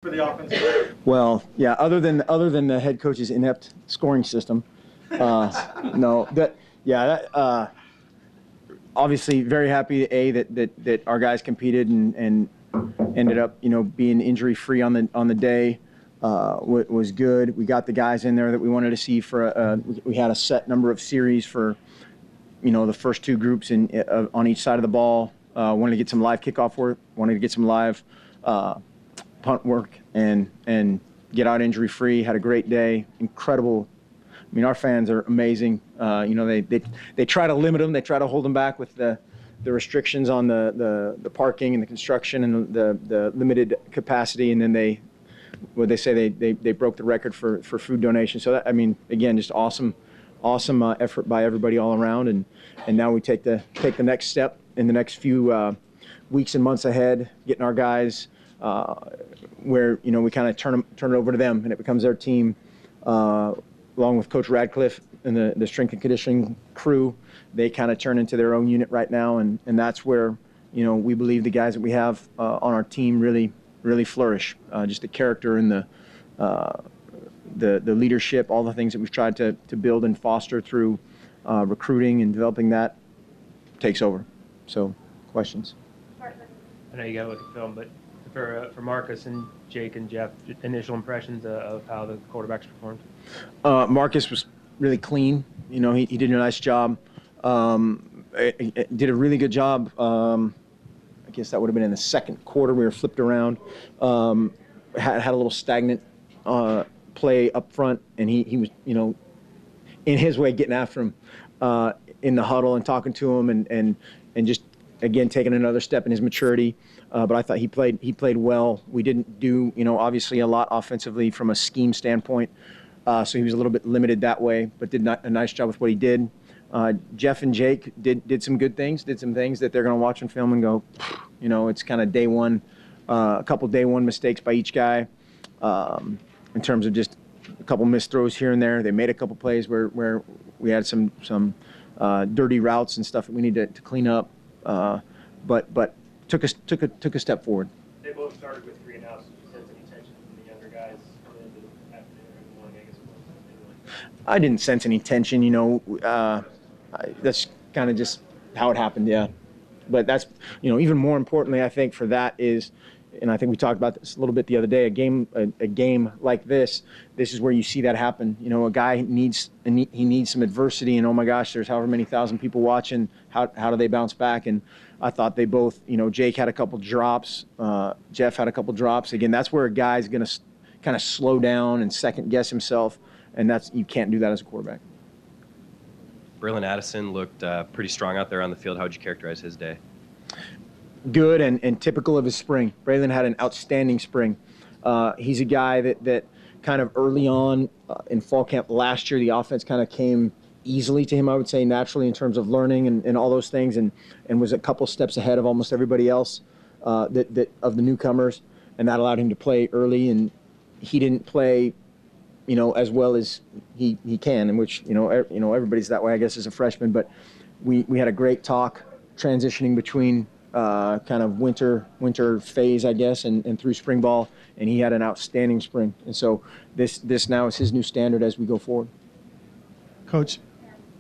for the offense? Well, yeah. Other than the head coach's inept scoring system, no. Obviously, very happy that our guys competed and ended up being injury free on the day. Was good. We got the guys in there that we wanted to see for. We had a set number of series for, the first two groups on each side of the ball. Wanted to get some live kickoff work. Wanted to get some live punt work and get out injury free. Had a great day. Incredible. I mean, our fans are amazing. They try to limit them. They try to hold them back with the restrictions on the parking and the construction and the limited capacity. And then they broke the record for food donation. So that, again, just awesome effort by everybody all around. And now we take the next step in the next few weeks and months ahead, getting our guys where we kind of turn it over to them and it becomes their team. Along with Coach Radcliffe and the strength and conditioning crew, they kind of turn into their own unit right now, and that's where we believe the guys that we have on our team really flourish. Just the character and the leadership, all the things that we've tried to build and foster through recruiting and developing that takes over. So, questions? I know you got to look at film, but for Marcus and Jake and Jeff, initial impressions of how the quarterbacks performed? Marcus was really clean. He did a nice job. Did a really good job. I guess that would have been in the second quarter. We were flipped around. Had a little stagnant play up front, and he was, in his way, getting after him in the huddle and talking to him and just, again, taking another step in his maturity. But I thought he played well. We didn't do, obviously a lot offensively from a scheme standpoint. So he was a little bit limited that way, but did a nice job with what he did. Jeff and Jake did some good things, did some things that they're going to watch on film and go, it's kind of day one, a couple day one mistakes by each guy in terms of just a couple missed throws here and there. They made a couple plays where we had some dirty routes and stuff that we need to clean up, but took a step forward. They both started with 3 and outs. Did you sense any tension from the younger guys coming into the afternoon or in the morning, I guess? I didn't sense any tension, that's kind of just how it happened, yeah. But that's, even more importantly, I think for that is, and I think we talked about this a little bit the other day, a game like this is where you see that happen. A guy needs some adversity, and oh my gosh, there's however many thousand people watching. How do they bounce back? And I thought they both, Jake had a couple drops, Jeff had a couple drops. Again, that's where a guy's going to kind of slow down and second guess himself, and you can't do that as a quarterback. Braylon Addison looked pretty strong out there on the field. How would you characterize his day? Good and typical of his spring. Braylon had an outstanding spring. He's a guy that kind of early on in fall camp last year, the offense kind of came easily to him, I would say, naturally in terms of learning and all those things, and was a couple steps ahead of almost everybody else that of the newcomers, and that allowed him to play early. And he didn't play as well as he can, in which everybody's that way, I guess, as a freshman. But we had a great talk transitioning between kind of winter phase, I guess, and through spring ball, and he had an outstanding spring. And so this now is his new standard as we go forward. Coach,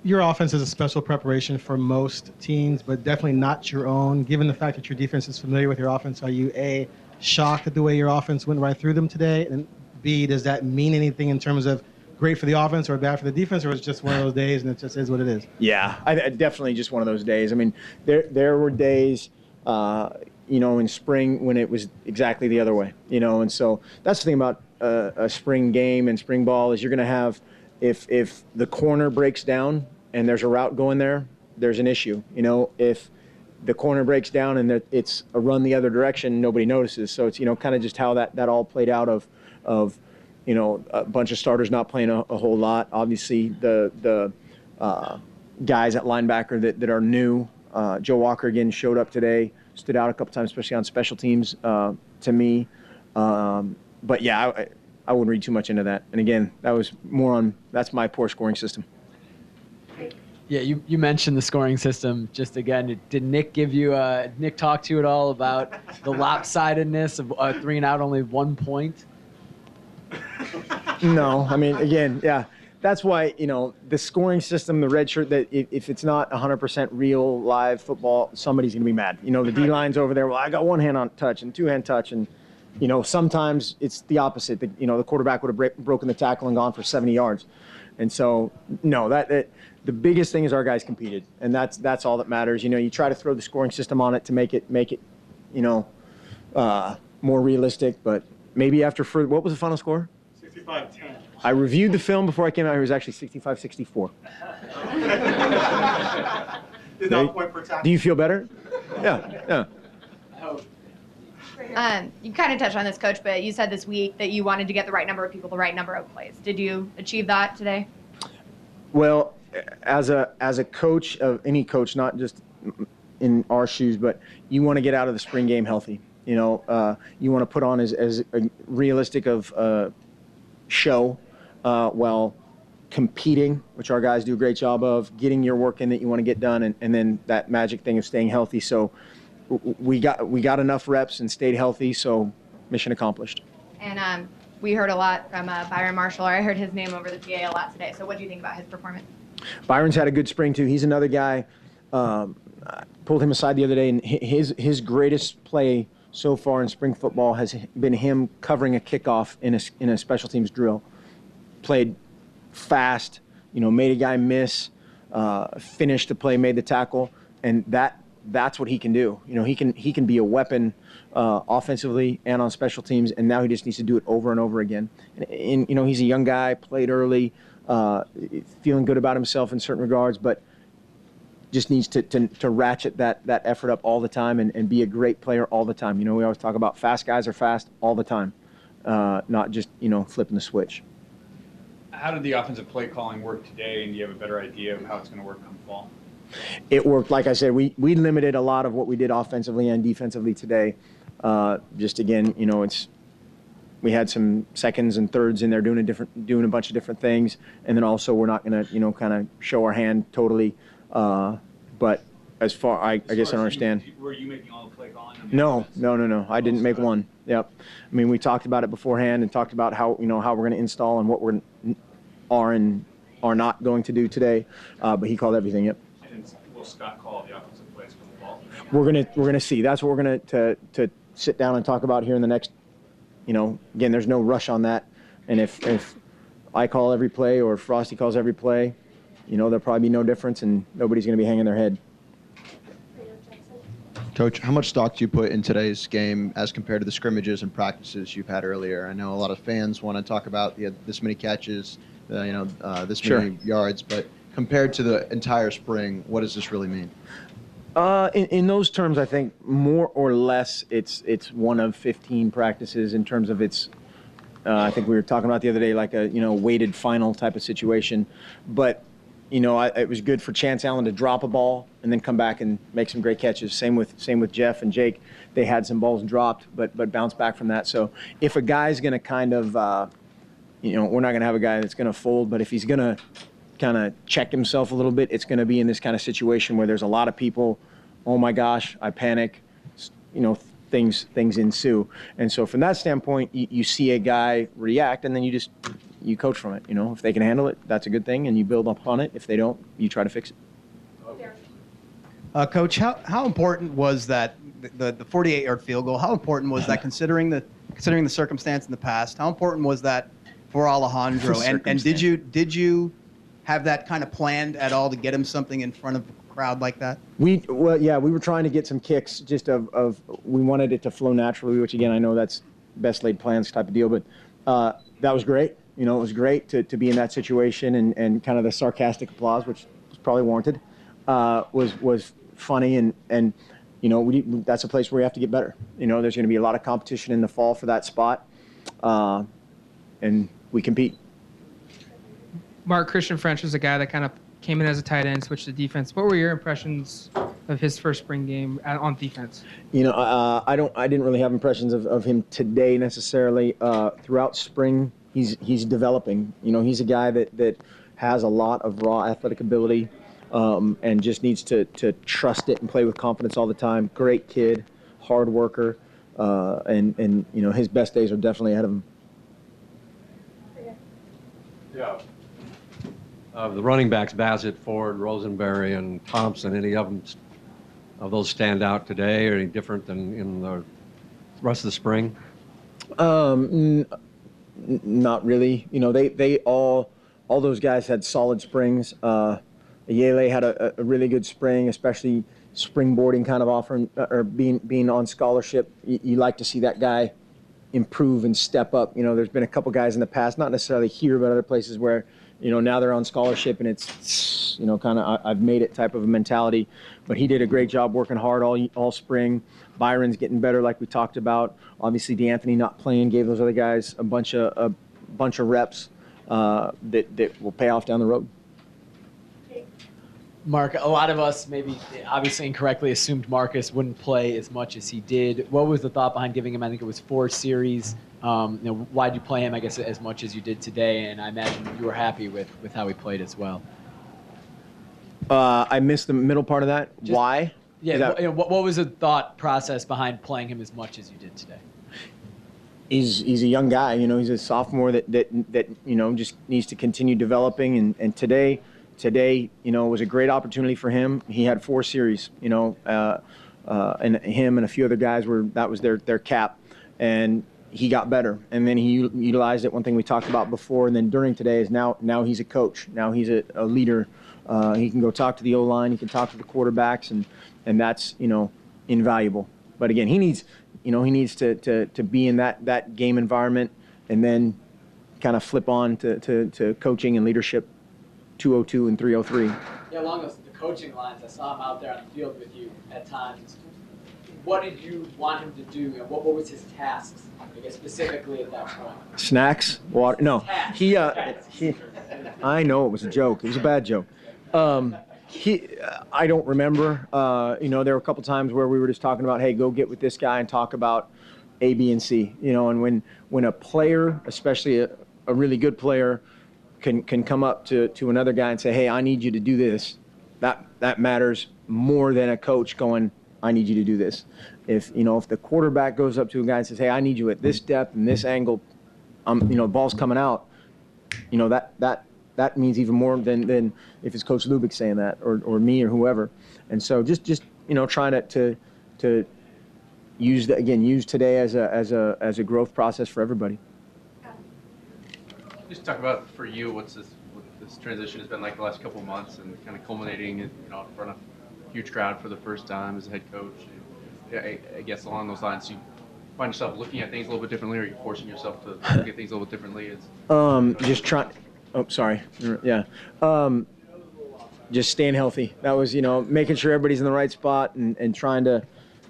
your offense is a special preparation for most teams, but definitely not your own. Given the fact that your defense is familiar with your offense, are you A, shocked at the way your offense went right through them today? And B, does that mean anything in terms of great for the offense or bad for the defense, or it's just one of those days and it just is what it is? Yeah, I definitely just one of those days. I mean, there were days, in spring when it was exactly the other way, and so that's the thing about a spring game and spring ball is you're going to have, if the corner breaks down and there's a route going there, there's an issue. If the corner breaks down and it's a run the other direction, nobody notices. So it's, kind of just how that all played out of a bunch of starters not playing a whole lot. Obviously, the guys at linebacker that are new. Joe Walker, again, showed up today, stood out a couple times, especially on special teams to me. But, yeah, I wouldn't read too much into that. And, again, that was that's my poor scoring system. Yeah, you mentioned the scoring system. Just again, did Nick Nick talk to you at all about the lopsidedness of 3 and out, only 1 point? No, I mean, again, yeah, that's why, the scoring system, the red shirt, that if it's not 100% real live football, somebody's going to be mad. The D-line's over there, well, I got one hand on touch and 2-hand touch, and, sometimes it's the opposite. The quarterback would have broken the tackle and gone for 70 yards. And so, no, the biggest thing is our guys competed, and that's all that matters. You try to throw the scoring system on it to make it more realistic, but maybe what was the final score? 65-10. I reviewed the film before I came out here. It was actually 65-64. Point per tackle. Do you feel better? Yeah. You kind of touched on this, Coach, but you said this week that you wanted to get the right number of people, the right number of plays. Did you achieve that today? Well, as a coach of any coach, not just in our shoes, but you want to get out of the spring game healthy. You want to put on as a realistic of show while competing, which our guys do a great job of, getting your work in that you want to get done, and then that magic thing of staying healthy. So we got enough reps and stayed healthy, so mission accomplished. And we heard a lot from Byron Marshall. I heard his name over the PA a lot today. So what do you think about his performance? Byron's had a good spring too. He's another guy. I pulled him aside the other day, and his greatest play so far in spring football has been him covering a kickoff in a special teams drill. Played fast, made a guy miss, finished the play, made the tackle, and that's what he can do. He can be a weapon offensively and on special teams, and now he just needs to do it over and over again. And he's a young guy, played early, feeling good about himself in certain regards, but just needs to ratchet that effort up all the time and be a great player all the time. We always talk about fast guys are fast all the time, not just, flipping the switch. How did the offensive play calling work today, and do you have a better idea of how it's going to work come fall? It worked. Like I said, we limited a lot of what we did offensively and defensively today. Just again, we had some seconds and thirds in there doing a bunch of different things, and then also we're not going to kind of show our hand totally. But as far I guess I don't understand. Were you making all the play calling? No. I didn't make one. Yep. I mean, we talked about it beforehand and talked about how how we're going to install and what we're are not going to do today. But he called everything. Yep. And will Scott call the offensive plays for the ball? We're gonna see. That's what we're gonna to sit down and talk about here in the next. Again, there's no rush on that. And if I call every play or if Frosty calls every play, there'll probably be no difference and nobody's gonna be hanging their head. Coach, how much stock do you put in today's game as compared to the scrimmages and practices you've had earlier? I know a lot of fans want to talk about this many catches, this many yards, but compared to the entire spring, what does this really mean? In those terms, I think more or less it's one of 15 practices in terms of its. I think we were talking about the other day, like a weighted final type of situation, but. It was good for Chance Allen to drop a ball and then come back and make some great catches. Same with Jeff and Jake. They had some balls dropped, but bounced back from that. So if a guy's going to kind of, we're not going to have a guy that's going to fold, but if he's going to kind of check himself a little bit, it's going to be in this kind of situation where there's a lot of people, oh my gosh, I panic, things ensue. And so from that standpoint, you see a guy react and then you coach from it. If they can handle it, that's a good thing, and you build upon it. If they don't, you try to fix it. Coach, how important was that the 48-yard field goal? How important was that considering the circumstance in the past? How important was that for Alejandro? And did you have that kind of planned at all to get him something in front of a crowd like that? We were trying to get some kicks just of we wanted it to flow naturally, which again I know that's best laid plans type of deal, but that was great. It was great to be in that situation and kind of the sarcastic applause, which was probably warranted, was funny and that's a place where we have to get better. There's going to be a lot of competition in the fall for that spot, and we compete. Mark, Christian French was a guy that kind of came in as a tight end, switched to defense. What were your impressions of his first spring game on defense? I didn't really have impressions of him today necessarily. Throughout spring, he's developing. He's a guy that has a lot of raw athletic ability. and just needs to trust it and play with confidence all the time. Great kid, hard worker, and his best days are definitely ahead of him. Yeah. The running backs, Bassett, Ford, Rosenberry, and Thompson, any of them of those stand out today, or any different than in the rest of the spring? Not really. They all those guys had solid springs. Yele had a really good spring, especially springboarding, kind of offering or being on scholarship. You like to see that guy improve and step up. There's been a couple guys in the past, not necessarily here, but other places where, now they're on scholarship and it's, kind of I've made it type of a mentality. But he did a great job working hard all spring. Byron's getting better, like we talked about. Obviously, DeAnthony not playing gave those other guys a bunch of reps that will pay off down the road. Mark, a lot of us maybe obviously incorrectly assumed Marcus wouldn't play as much as he did. What was the thought behind giving him, I think it was 4 series? Why'd you play him, I guess, as much as you did today? And I imagine you were happy with how he played as well. I missed the middle part of that. Why? Yeah, what was the thought process behind playing him as much as you did today? He's a young guy. He's a sophomore that just needs to continue developing. And today, was a great opportunity for him. He had 4 series, and him and a few other guys that was their cap, and he got better. And then he utilized it. One thing we talked about before, and then during today is now he's a coach. Now he's a leader. He can go talk to the O-line. He can talk to the quarterbacks, and that's invaluable. But again, he needs to be in that game environment, and then kind of flip on to coaching and leadership. 202 and 303. Yeah, along the coaching lines, I saw him out there on the field with you at times. What did you want him to do? What was his tasks, I guess, specifically at that point? Snacks, water. No, he. I know it was a joke. It was a bad joke. I don't remember. There were a couple times where we were just talking about, hey, go get with this guy and talk about A, B, and C. And when a player, especially a really good player, can come up to another guy and say, hey, I need you to do this, that matters more than a coach going, I need you to do this. If the quarterback goes up to a guy and says, hey, I need you at this depth and this angle, ball's coming out, that means even more than if it's Coach Lubick saying that or me or whoever. And so just trying to use today as a growth process for everybody. Just talk about for you what this transition has been like the last couple of months, and kind of culminating in front of a huge crowd for the first time as a head coach. I guess along those lines, you find yourself looking at things a little bit differently, or you're forcing yourself to look at things a little bit differently. Just trying. Oh, sorry. Yeah. Just staying healthy. That was making sure everybody's in the right spot and trying to.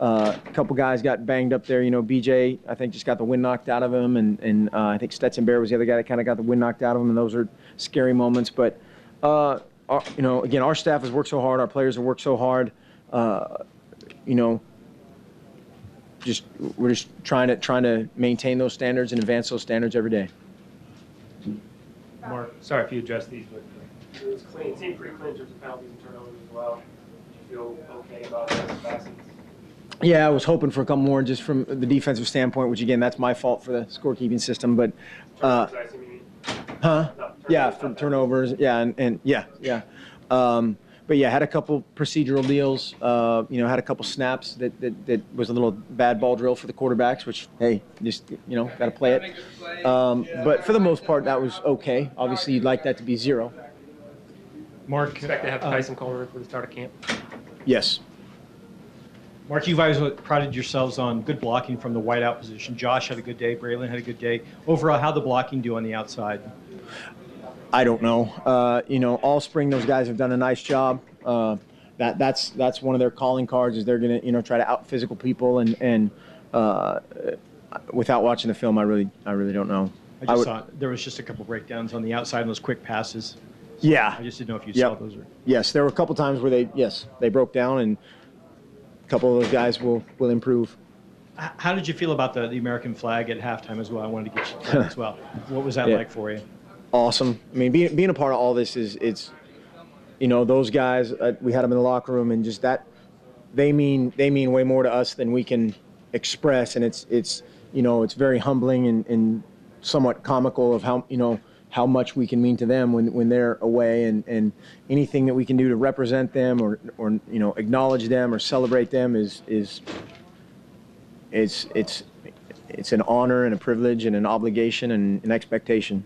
A couple guys got banged up there. BJ, I think, just got the wind knocked out of him, and I think Stetson Bear was the other guy that kind of got the wind knocked out of him, and those are scary moments. But, again, our staff has worked so hard. Our players have worked so hard. We're just trying to maintain those standards and advance those standards every day. Mark, sorry if you addressed these, but it was clean. It seemed pretty clean in terms of penalties and turnovers as well. Did you feel okay about those facets? Yeah, I was hoping for a couple more just from the defensive standpoint, which, again, that's my fault for the scorekeeping system. But, yeah, for turnovers. Yeah, and yeah. But, yeah, had a couple procedural deals, had a couple snaps that was a little bad ball drill for the quarterbacks, which, hey, just, got to play it. But for the most part, that was okay. Obviously, you'd like that to be 0. Mark, expect to have Tyson Coleman for the start of camp? Yes. Mark, you guys prided yourselves on good blocking from the wideout position. Josh had a good day. Braylon had a good day. Overall, how'd the blocking do on the outside? I don't know. All spring those guys have done a nice job. That's one of their calling cards is they're going to try to out physical people and without watching the film, I really don't know. I just saw there was just a couple breakdowns on the outside and those quick passes. So yeah. I just didn't know if you saw those. Yes, there were a couple times where they broke down, and a couple of those guys will improve. How did you feel about the American flag at halftime as well? I wanted to get you to that as well. What was that like for you? Awesome. I mean, being a part of all this is those guys, we had them in the locker room, and just that, they mean way more to us than we can express, and it's very humbling and somewhat comical of how much we can mean to them when they're away, and anything that we can do to represent them or acknowledge them or celebrate them is it's an honor and a privilege and an obligation and an expectation.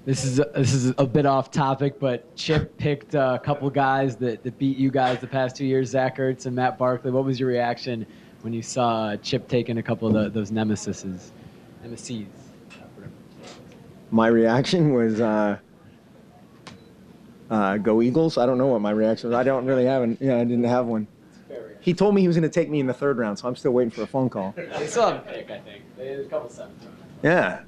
This is a bit off topic, but Chip picked a couple guys that beat you guys the past 2 years, Zach Ertz and Matt Barkley. What was your reaction when you saw Chip taking a couple of those nemesis? My reaction was go Eagles. I don't know what my reaction was. I don't really have I didn't have one. He told me he was going to take me in the 3rd round, so I'm still waiting for a phone call. They still have a pick, I think. There's a couple 7th rounders. Yeah.